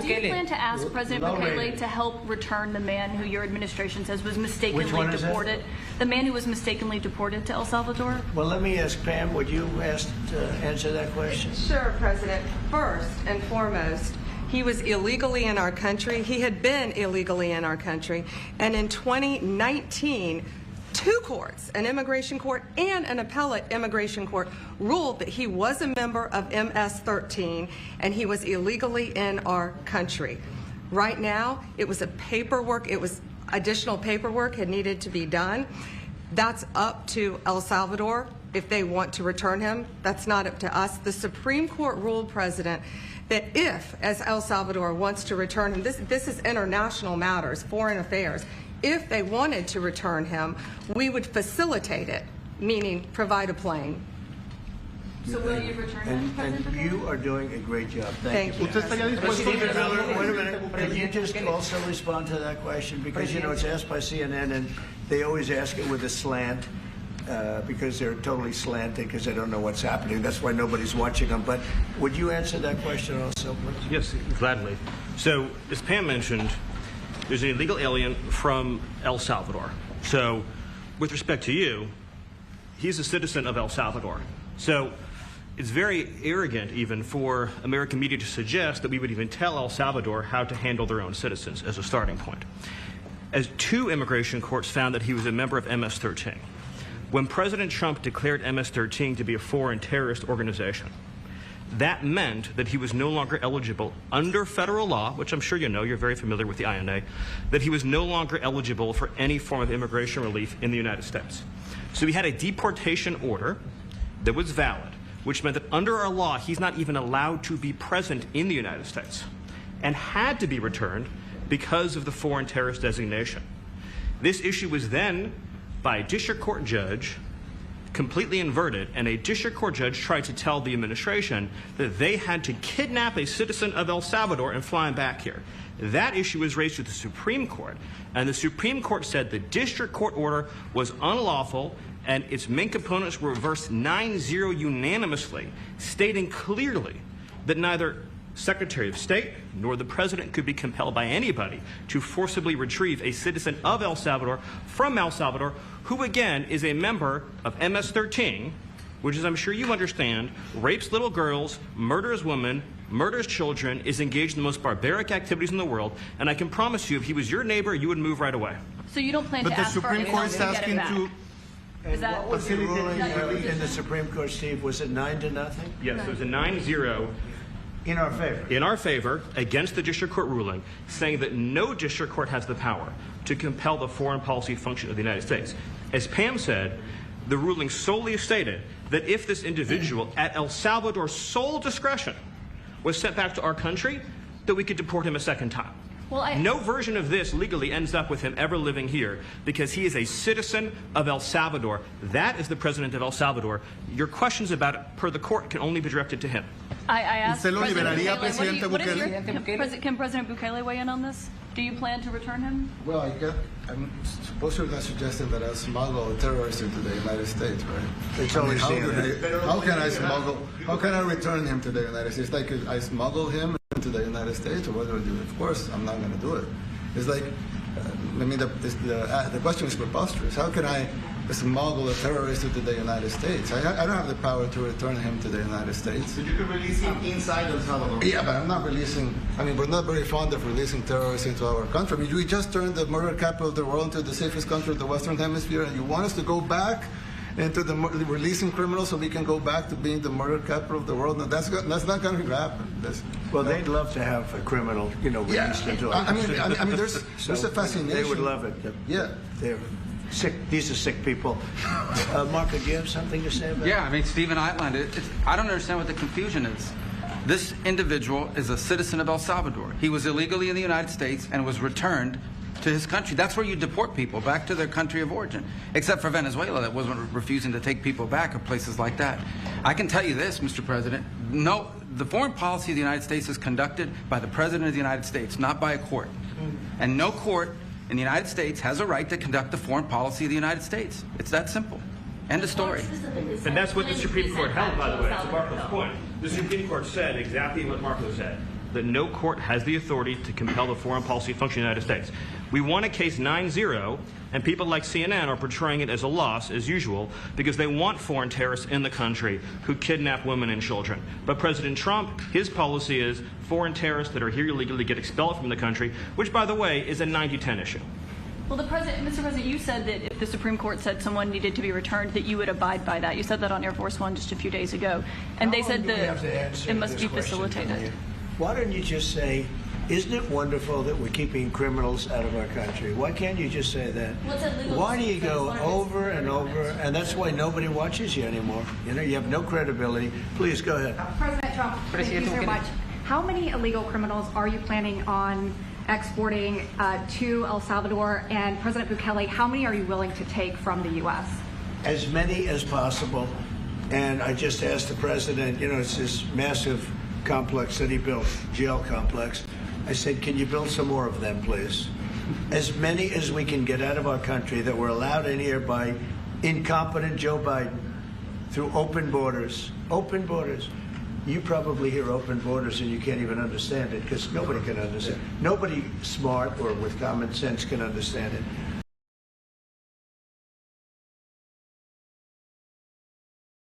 Do you plan to ask President Bukele to help return the man who your administration says was mistakenly deported? The man who was mistakenly deported to El Salvador? Well, let me ask Pam, would you answer that question? Sure, President. First and foremost, he was illegally in our country. He had been illegally in our country. And in 2019, two courts, an immigration court and an appellate immigration court, ruled that he was a member of MS-13 and he was illegally in our country. Right now, it was additional paperwork had needed to be done. That's up to El Salvador if they want to return him. That's not up to us. The Supreme Court ruled, President, that if, as El Salvador wants to return him, this is international matters, foreign affairs, if they wanted to return him, we would facilitate it, meaning provide a plane. So will you return him, President Bukele? And you are doing a great job. Thank you. Stephen Miller, wait a minute. Can you just also respond to that question? Because, you know, it's asked by CNN, and they always ask it with a slant. Because they're totally slanted because they don't know what's happening. That's why nobody's watching them. But would you answer that question also, please? Yes, gladly. So, as Pam mentioned, there's an illegal alien from El Salvador. So, with respect to you, he's a citizen of El Salvador. So, it's very arrogant even for American media to suggest that we would even tell El Salvador how to handle their own citizens as a starting point. As two immigration courts found that he was a member of MS-13. When President Trump declared MS-13 to be a foreign terrorist organization, that meant that he was no longer eligible under federal law, which I'm sure you know, you're very familiar with the INA, that he was no longer eligible for any form of immigration relief in the United States. So he had a deportation order that was valid, which meant that under our law, he's not even allowed to be present in the United States and had to be returned because of the foreign terrorist designation. This issue was then, by a district court judge, completely inverted, and a district court judge tried to tell the administration that they had to kidnap a citizen of El Salvador and fly him back here. That issue was raised to the Supreme Court, and the Supreme Court said the district court order was unlawful, and its main components were reversed 9-0 unanimously, stating clearly that neither Secretary of State nor the President could be compelled by anybody to forcibly retrieve a citizen of El Salvador from El Salvador, who again is a member of MS-13, which, as I'm sure you understand, rapes little girls, murders women, murders children, is engaged in the most barbaric activities in the world, and I can promise you if he was your neighbor, you would move right away. So you don't plan to ask for him to get him back? And what was the ruling in the Supreme Court, Steve? Was it 9-0? Yes, it was a 9-0. In our favor? In our favor, against the district court ruling, saying that no district court has the power to compel the foreign policy function of the United States. As Pam said, the ruling solely stated that if this individual, at El Salvador's sole discretion, was sent back to our country, that we could deport him a second time. Well, no version of this legally ends up with him ever living here because he is a citizen of El Salvador. That is the president of El Salvador. Your questions about it, per the court, can only be directed to him. I asked President Bukele. Can President Bukele weigh in on this? Do you plan to return him? Well, I'm supposed you're not suggesting that I smuggle a terrorist into the United States, right? It's always how can I smuggle? How can I return him to the United States? Like, I smuggle him into the United States, or what do I do? Of course, I'm not going to do it. It's like, I mean, the question is preposterous. How can I smuggle a terrorist into the United States? I don't have the power to return him to the United States. So you can release him inside El Salvador? Yeah, but I'm not releasing, I mean, we're not very fond of releasing terrorists into our country. I mean, we just turned the murder capital of the world into the safest country of the Western Hemisphere, and you want us to go back into the releasing criminals so we can go back to being the murder capital of the world? No, that's not going to happen. Well, they'd love to have a criminal, released into I mean, there's a fascination. They would love it. Yeah. They're sick. These are sick people. Marco, do you have something to say about that? Yeah, I mean, Stephen outlined it. I don't understand what the confusion is. This individual is a citizen of El Salvador. He was illegally in the United States and was returned to his country. That's where you deport people, back to their country of origin, except for Venezuela that wasn't refusing to take people back, or places like that. I can tell you this, Mr. President, no, the foreign policy of the United States is conducted by the President of the United States, not by a court. And no court in the United States has a right to conduct the foreign policy of the United States. It's that simple. End of story. And that's what the Supreme Court held, by the way, to Marco's point. The Supreme Court said exactly what Marco said, that no court has the authority to compel the foreign policy function of the United States. We won a case 9-0, and people like CNN are portraying it as a loss, as usual, because they want foreign terrorists in the country who kidnap women and children. But President Trump, his policy is foreign terrorists that are here illegally get expelled from the country, which, by the way, is a 90-10 issue. Well, Mr. President, you said that if the Supreme Court said someone needed to be returned, that you would abide by that. You said that on Air Force One just a few days ago, and they said that it must be facilitated. Why don't you just say, isn't it wonderful that we're keeping criminals out of our country? Why can't you just say that? Why do you go over and over? And that's why nobody watches you anymore. You know, you have no credibility. Please, go ahead. President Trump, thank you so much. How many illegal criminals are you planning on exporting to El Salvador? And President Bukele, how many are you willing to take from the U.S.? As many as possible. And I just asked the president, you know, it's this massive complex that he built, jail complex. I said, can you build some more of them, please? As many as we can get out of our country that were allowed in here by incompetent Joe Biden through open borders. Open borders. You probably hear open borders and you can't even understand it because nobody can understand. Nobody smart or with common sense can understand it.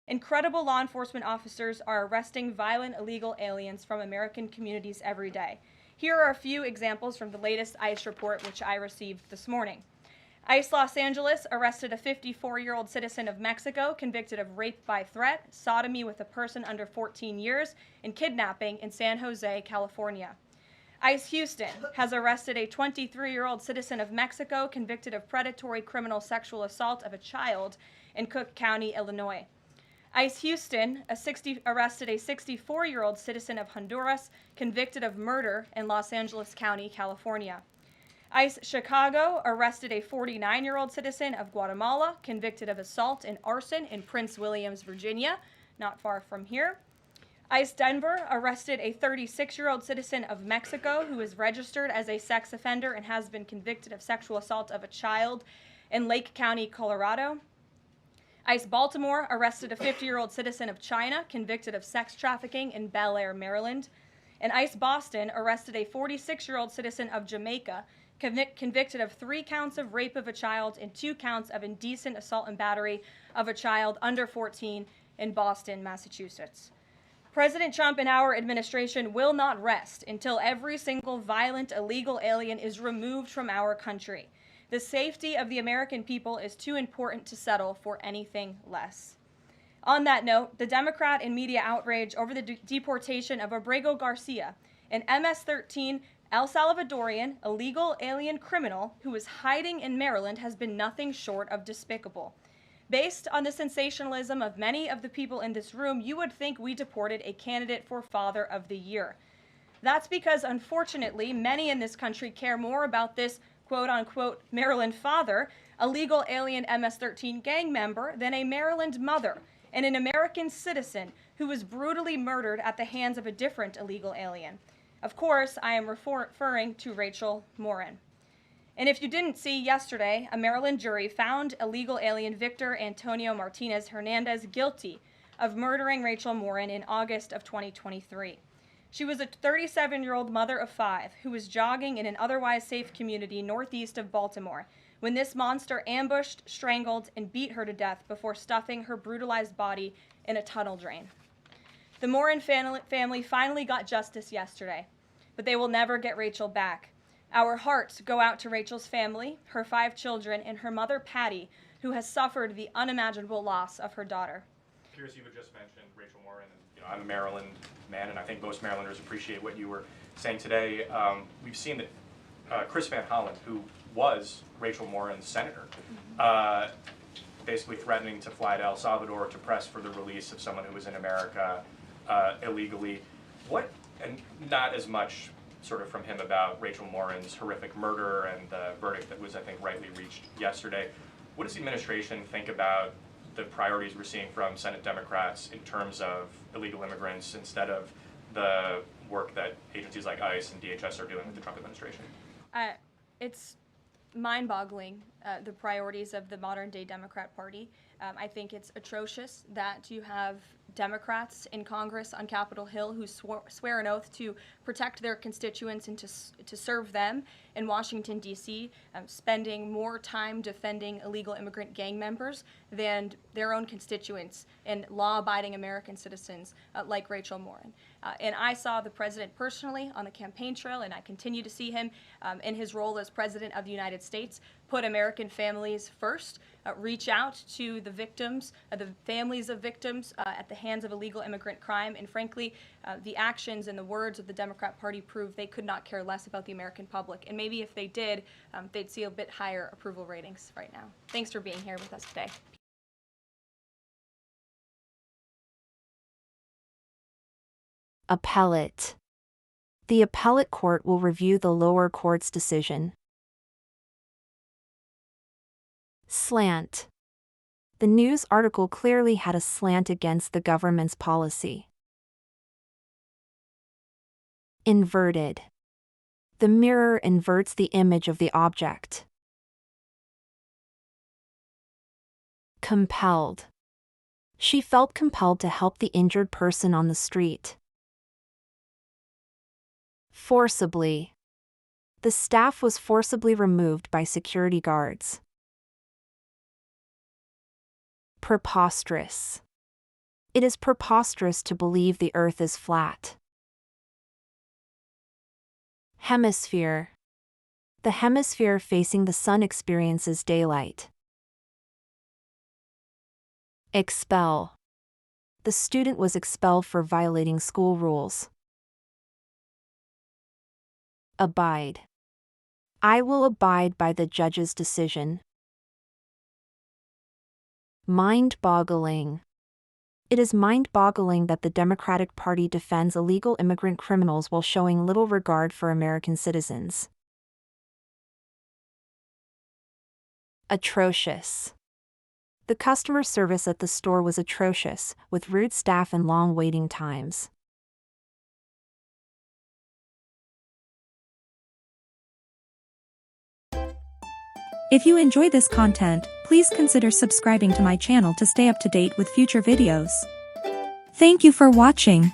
Incredible law enforcement officers are arresting violent illegal aliens from American communities every day. Here are a few examples from the latest ICE report, which I received this morning. ICE Los Angeles arrested a 54-year-old citizen of Mexico convicted of rape by threat, sodomy with a person under 14 years, and kidnapping in San Jose, California. ICE Houston has arrested a 23-year-old citizen of Mexico convicted of predatory criminal sexual assault of a child in Cook County, Illinois. ICE Houston arrested a 64-year-old citizen of Honduras convicted of murder in Los Angeles County, California. ICE Chicago arrested a 49-year-old citizen of Guatemala convicted of assault and arson in Prince Williams, Virginia, not far from here. ICE Denver arrested a 36-year-old citizen of Mexico who is registered as a sex offender and has been convicted of sexual assault of a child in Lake County, Colorado. ICE Baltimore arrested a 50-year-old citizen of China convicted of sex trafficking in Bel Air, Maryland. And ICE Boston arrested a 46-year-old citizen of Jamaica convicted of 3 counts of rape of a child and 2 counts of indecent assault and battery of a child under 14 in Boston, Massachusetts. President Trump and our administration will not rest until every single violent illegal alien is removed from our country. The safety of the American people is too important to settle for anything less. On that note, the Democrat and media outrage over the deportation of Abrego Garcia, an MS-13 El Salvadorian illegal alien criminal who is hiding in Maryland, has been nothing short of despicable. Based on the sensationalism of many of the people in this room, you would think we deported a candidate for Father of the Year. That's because, unfortunately, many in this country care more about this quote-unquote Maryland father, a legal alien MS-13 gang member, than a Maryland mother and an American citizen who was brutally murdered at the hands of a different illegal alien. Of course, I am referring to Rachel Morin. And if you didn't see yesterday, a Maryland jury found illegal alien Victor Antonio Martinez Hernandez guilty of murdering Rachel Morin in August of 2023. She was a 37-year-old mother of 5 who was jogging in an otherwise safe community northeast of Baltimore when this monster ambushed, strangled, and beat her to death before stuffing her brutalized body in a tunnel drain. The Morin family finally got justice yesterday, but they will never get Rachel back. Our hearts go out to Rachel's family, her 5 children, and her mother, Patty, who has suffered the unimaginable loss of her daughter. Pierce, you had just mentioned Rachel Morin, and I'm a Maryland man, and I think most Marylanders appreciate what you were saying today. We've seen that Chris Van Hollen, who was Rachel Morin's senator, basically threatening to fly to El Salvador to press for the release of someone who was in America illegally. And not as much sort of from him about Rachel Morin's horrific murder and the verdict that was, I think, rightly reached yesterday. What does the administration think about the priorities we're seeing from Senate Democrats in terms of illegal immigrants instead of the work that agencies like ICE and DHS are doing with the Trump administration? It's mind-boggling, the priorities of the modern-day Democrat Party. I think it's atrocious that you have Democrats in Congress on Capitol Hill who swear an oath to protect their constituents and to serve them in Washington, D.C., spending more time defending illegal immigrant gang members than their own constituents and law-abiding American citizens like Rachel Morin. And I saw the president personally on the campaign trail, and I continue to see him in his role as president of the United States, put American families first, reach out to the victims, the families of victims at the hands of illegal immigrant crime, and frankly, the actions and the words of the Democrat Party prove they could not care less about the American public. And maybe if they did, they'd see a bit higher approval ratings right now. Thanks for being here with us today. Appellate. The appellate court will review the lower court's decision. Slant. The news article clearly had a slant against the government's policy. Inverted. The mirror inverts the image of the object. Compelled. She felt compelled to help the injured person on the street. Forcibly. The staff was forcibly removed by security guards. Preposterous. It is preposterous to believe the earth is flat. Hemisphere. The hemisphere facing the sun experiences daylight. Expel. The student was expelled for violating school rules. Abide. I will abide by the judge's decision. Mind-boggling. It is mind-boggling that the Democratic Party defends illegal immigrant criminals while showing little regard for American citizens. Atrocious. The customer service at the store was atrocious, with rude staff and long waiting times. If you enjoy this content, please consider subscribing to my channel to stay up to date with future videos. Thank you for watching.